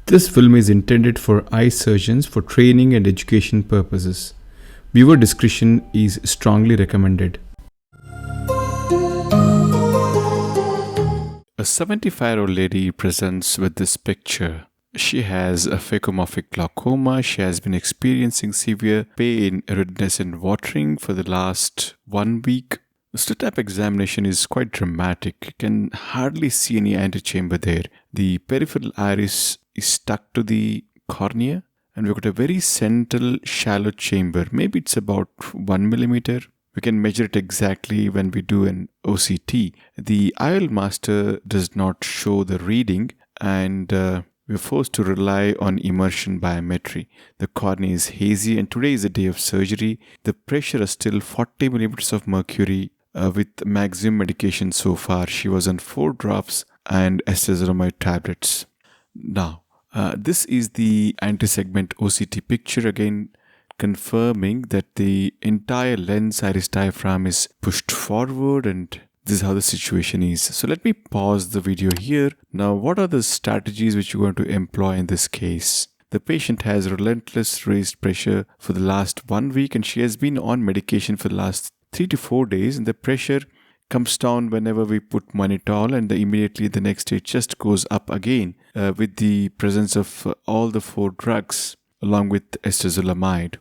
This film is intended for eye surgeons for training and education purposes. Viewer discretion is strongly recommended. A 75-year-old lady presents with this picture. She has a Phacomorphic glaucoma. She has been experiencing severe pain, redness and watering for the last 1 week. The slit-up examination is quite dramatic. You can hardly see any antechamber there. The peripheral iris is stuck to the cornea, and we've got a very central shallow chamber. Maybe it's about 1 millimeter. We can measure it exactly when we do an OCT. The IOL master does not show the reading, and we're forced to rely on immersion biometry. The cornea is hazy, and today is the day of surgery. The pressure is still 40 millimeters of mercury with maximum medication so far. She was on 4 drops and acetazolamide tablets. Now, this is the anti-segment OCT picture, again confirming that the entire lens iris diaphragm is pushed forward, and this is how the situation is. So let me pause the video here. Now, what are the strategies which you're going to employ in this case? The patient has relentless raised pressure for the last 1 week, and she has been on medication for the last 3 to 4 days, and the pressure comes down whenever we put mannitol, and immediately the next day it just goes up again with the presence of all the 4 drugs along with acetazolamide.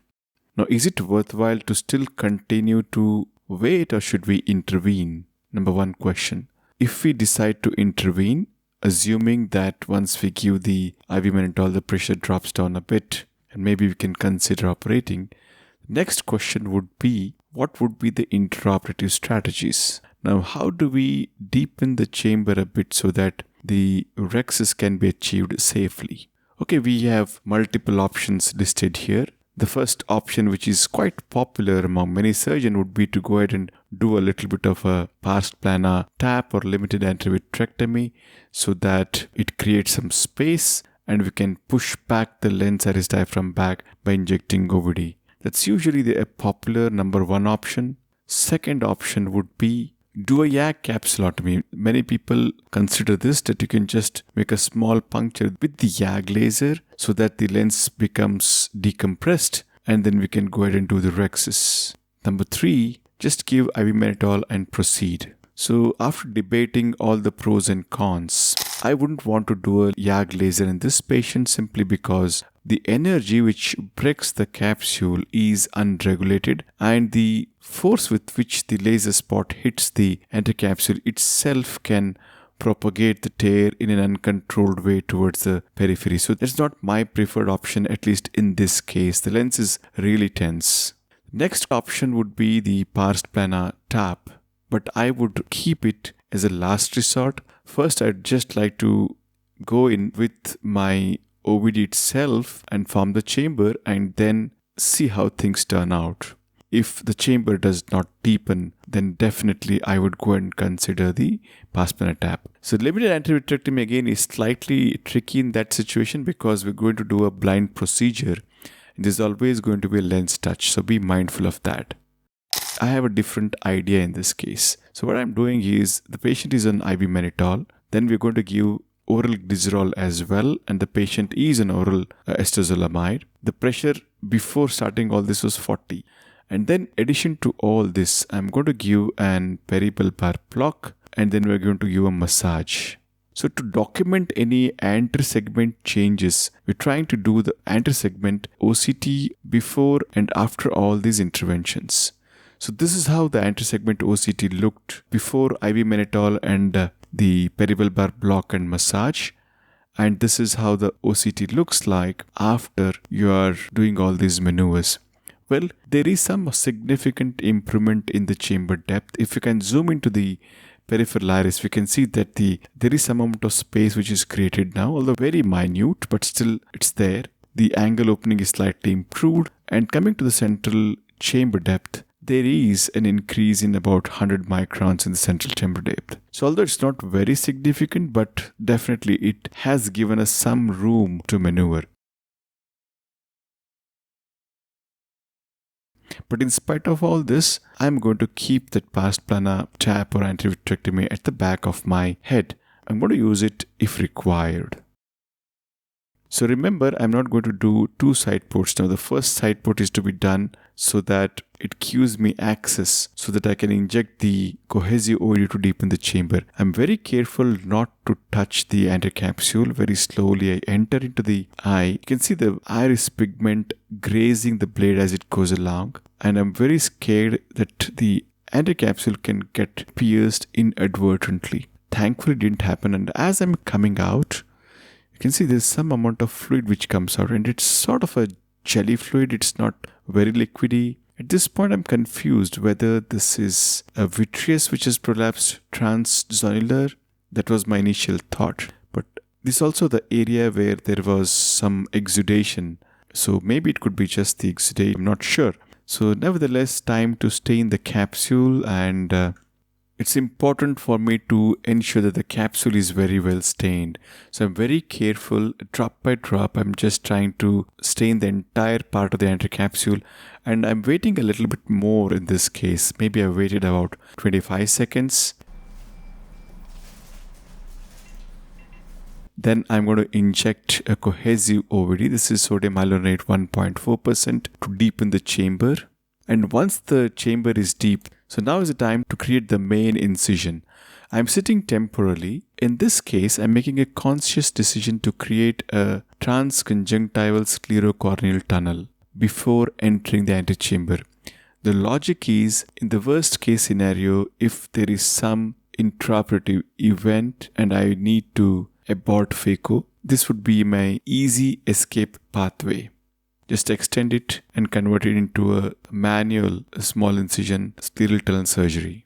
Now, is it worthwhile to still continue to wait, or should we intervene? Number 1 question. If we decide to intervene, assuming that once we give the IV mannitol, the pressure drops down a bit and maybe we can consider operating, next question would be, what would be the intraoperative strategies? Now, how do we deepen the chamber a bit so that the Rhexis can be achieved safely? Okay, we have multiple options listed here. The first option, which is quite popular among many surgeons, would be to go ahead and do a little bit of a pars plana tap or limited anterior vitrectomy so that it creates some space and we can push back the lens iris diaphragm back by injecting OVD. That's usually the popular number 1 option. Second option would be do a YAG capsulotomy. Many people consider this, that you can just make a small puncture with the YAG laser so that the lens becomes decompressed, and then we can go ahead and do the Rhexis. Number 3, just give IV mannitol and proceed. So after debating all the pros and cons, I wouldn't want to do a YAG laser in this patient simply because the energy which breaks the capsule is unregulated, and the force with which the laser spot hits the anticapsule itself can propagate the tear in an uncontrolled way towards the periphery. So that's not my preferred option, at least in this case. The lens is really tense. Next option would be the pars plana tap, but I would keep it as a last resort. First, I'd just like to go in with my OVD itself and form the chamber and then see how things turn out. If the chamber does not deepen, then definitely I would go and consider the pars plana tap. So limited anterior vitrectomy again is slightly tricky in that situation because we're going to do a blind procedure. There's always going to be a lens touch, so be mindful of that. I have a different idea in this case. So what I'm doing is the patient is on IV mannitol, then we're going to give oral glycerol as well, and the patient is on oral acetazolamide. The pressure before starting all this was 40. And then addition to all this, I'm going to give an peribulbar block, and then we're going to give a massage. So to document any anterior segment changes, we're trying to do the anterior segment OCT before and after all these interventions. So this is how the anterior segment OCT looked before IV mannitol and the peribulbar block and massage. And this is how the OCT looks like after you are doing all these maneuvers. Well, there is some significant improvement in the chamber depth. If you can zoom into the peripheral iris, we can see that there is some amount of space which is created now, although very minute, but still it's there. The angle opening is slightly improved, and coming to the central chamber depth, there is an increase in about 100 microns in the central chamber depth. So although it's not very significant, but definitely it has given us some room to maneuver. But in spite of all this, I'm going to keep that pars plana tap or anterior vitrectomy at the back of my head. I'm going to use it if required. So remember, I'm not going to do two side ports now. The first side port is to be done so that it gives me access so that I can inject the cohesive OD to deepen the chamber. I'm very careful not to touch the anterior capsule. Very slowly I enter into the eye. You can see the iris pigment grazing the blade as it goes along. And I'm very scared that the anterior capsule can get pierced inadvertently. Thankfully it didn't happen, and as I'm coming out, you can see there's some amount of fluid which comes out, and it's sort of a jelly fluid. It's not very liquidy. At this point I'm confused whether this is a vitreous which has prolapsed transzonular. That was my initial thought, but this is also the area where there was some exudation, so maybe it could be just the exudate. I'm not sure. So nevertheless, time to stain the capsule, and it's important for me to ensure that the capsule is very well stained. So I'm very careful, drop by drop. I'm just trying to stain the entire part of the anterior capsule. And I'm waiting a little bit more in this case. Maybe I waited about 25 seconds. Then I'm going to inject a cohesive OVD. This is sodium hyaluronate 1.4% to deepen the chamber. And once the chamber is deep, so now is the time to create the main incision. I'm sitting temporarily. In this case, I'm making a conscious decision to create a transconjunctival sclerocorneal tunnel before entering the antechamber. The logic is, in the worst case scenario, if there is some intraoperative event and I need to abort phaco, this would be my easy escape pathway. Just extend it and convert it into a manual small incision scleral tunnel surgery.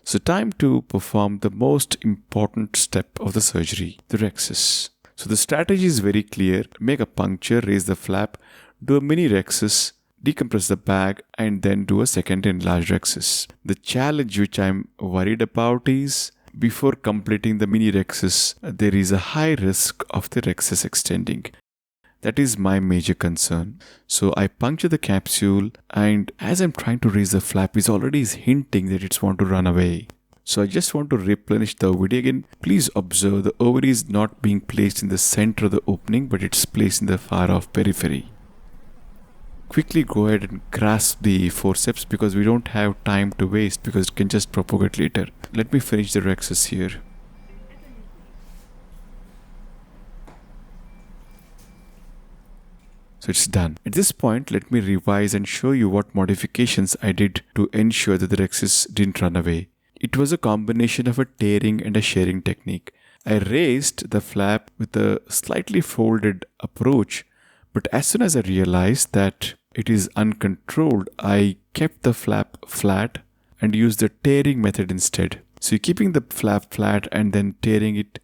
So time to perform the most important step of the surgery, the Rhexis. So the strategy is very clear. Make a puncture, raise the flap, do a mini Rhexis, decompress the bag, and then do a second enlarged Rhexis. The challenge which I'm worried about is, before completing the mini Rhexis, there is a high risk of the Rhexis extending. That is my major concern. So I puncture the capsule, and as I'm trying to raise the flap, it already is hinting that it's want to run away. So I just want to replenish the ovary again. Please observe the ovary is not being placed in the center of the opening, but it's placed in the far off periphery. Quickly go ahead and grasp the forceps because we don't have time to waste because it can just propagate later. Let me finish the Rhexis here. So it's done. At this point, let me revise and show you what modifications I did to ensure that the Rhexis didn't run away. It was a combination of a tearing and a shearing technique. I raised the flap with a slightly folded approach, but as soon as I realized that it is uncontrolled, I kept the flap flat and used the tearing method instead. So you're keeping the flap flat and then tearing it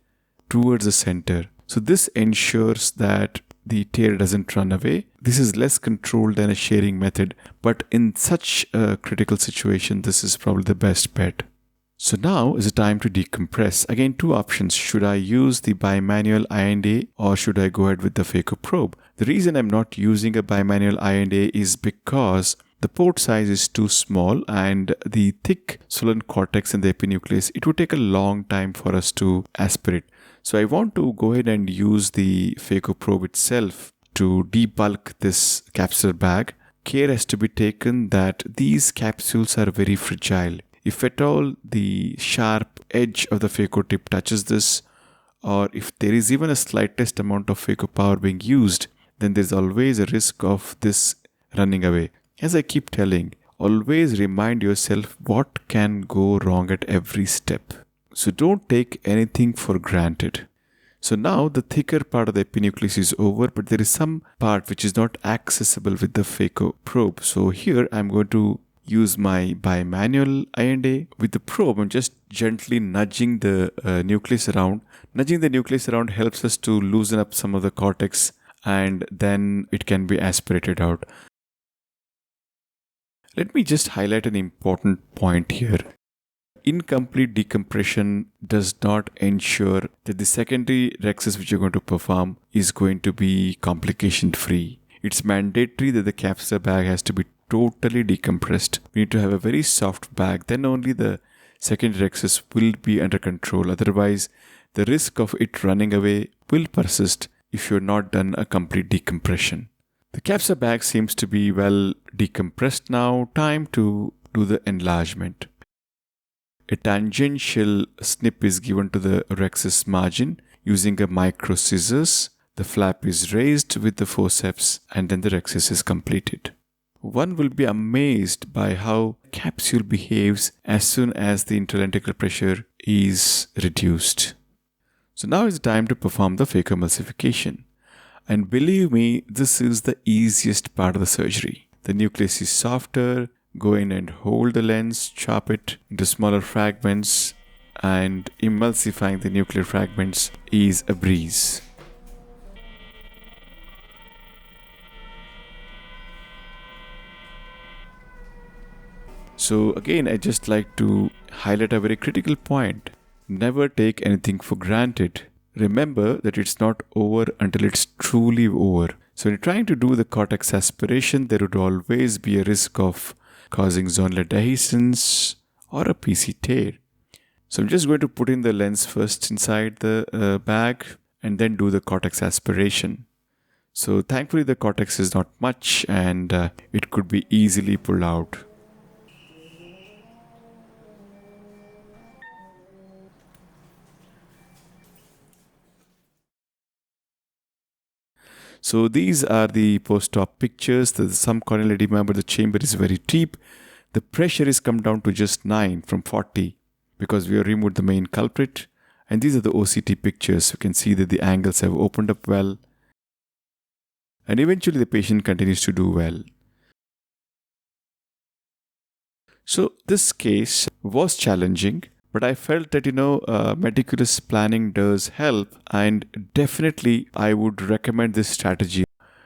towards the center. So this ensures that the tear doesn't run away. This is less controlled than a shearing method, but in such a critical situation, this is probably the best bet. So now is the time to decompress. Again, two options. Should I use the bimanual I&A or should I go ahead with the phaco probe? The reason I'm not using a bimanual I&A is because the port size is too small and the thick swollen cortex and the epinucleus, it would take a long time for us to aspirate. So I want to go ahead and use the phaco probe itself to debulk this capsular bag. Care has to be taken that these capsules are very fragile. If at all the sharp edge of the phaco tip touches this, or if there is even a slightest amount of phaco power being used, then there's always a risk of this running away. As I keep telling, always remind yourself what can go wrong at every step. So don't take anything for granted. So now the thicker part of the epinucleus is over, but there is some part which is not accessible with the phaco probe. So here I'm going to use my bimanual I&A. With the probe, I'm just gently nudging the nucleus around. Nudging the nucleus around helps us to loosen up some of the cortex and then it can be aspirated out. Let me just highlight an important point here. Incomplete decompression does not ensure that the secondary Rhexis which you're going to perform is going to be complication free. It's mandatory that the capsular bag has to be totally decompressed. We need to have a very soft bag, then only the secondary Rhexis will be under control. Otherwise, the risk of it running away will persist if you're not done a complete decompression. The capsule bag seems to be well decompressed now. Time to do the enlargement. A tangential snip is given to the Rhexis margin using a micro scissors. The flap is raised with the forceps and then the Rhexis is completed. One will be amazed by how capsule behaves as soon as the interlenticular pressure is reduced. So now it's time to perform the phacoemulsification. And believe me, this is the easiest part of the surgery. The nucleus is softer. Go in and hold the lens, chop it into smaller fragments, and emulsifying the nuclear fragments is a breeze. So again, I just like to highlight a very critical point. Never take anything for granted. Remember that it's not over until it's truly over. So when you're trying to do the cortex aspiration, there would always be a risk of causing zonal adhesions or a PC tear. So I'm just going to put in the lens first inside the bag and then do the cortex aspiration. So thankfully the cortex is not much and it could be easily pulled out. So these are the post-op pictures. There's some corneal edema, but the chamber is very deep. The pressure is come down to just 9 from 40 because we have removed the main culprit. And these are the OCT pictures. You can see that the angles have opened up well. And eventually the patient continues to do well. So this case was challenging. But I felt that, meticulous planning does help, and definitely I would recommend this strategy.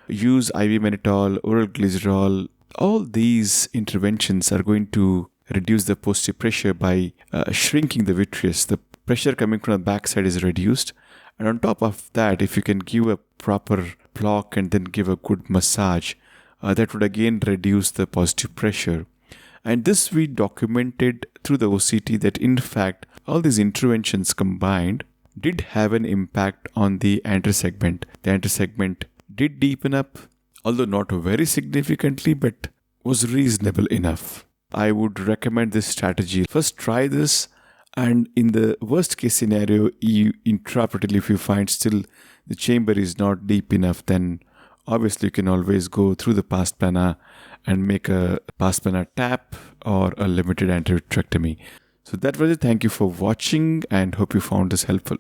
Use IV mannitol, oral glycerol. All these interventions are going to reduce the posterior pressure by shrinking the vitreous. The pressure coming from the backside is reduced. And on top of that, if you can give a proper block and then give a good massage, that would again reduce the positive pressure. And this we documented through the OCT that in fact all these interventions combined did have an impact on the anterior segment. The anterior segment did deepen up, although not very significantly, but was reasonable enough. I would recommend this strategy. First try this, and in the worst case scenario, intraoperatively if you find still the chamber is not deep enough, then obviously you can always go through the pars plana and make a pars plana tap or a limited anterior vitrectomy. So that was it. Thank you for watching and hope you found this helpful.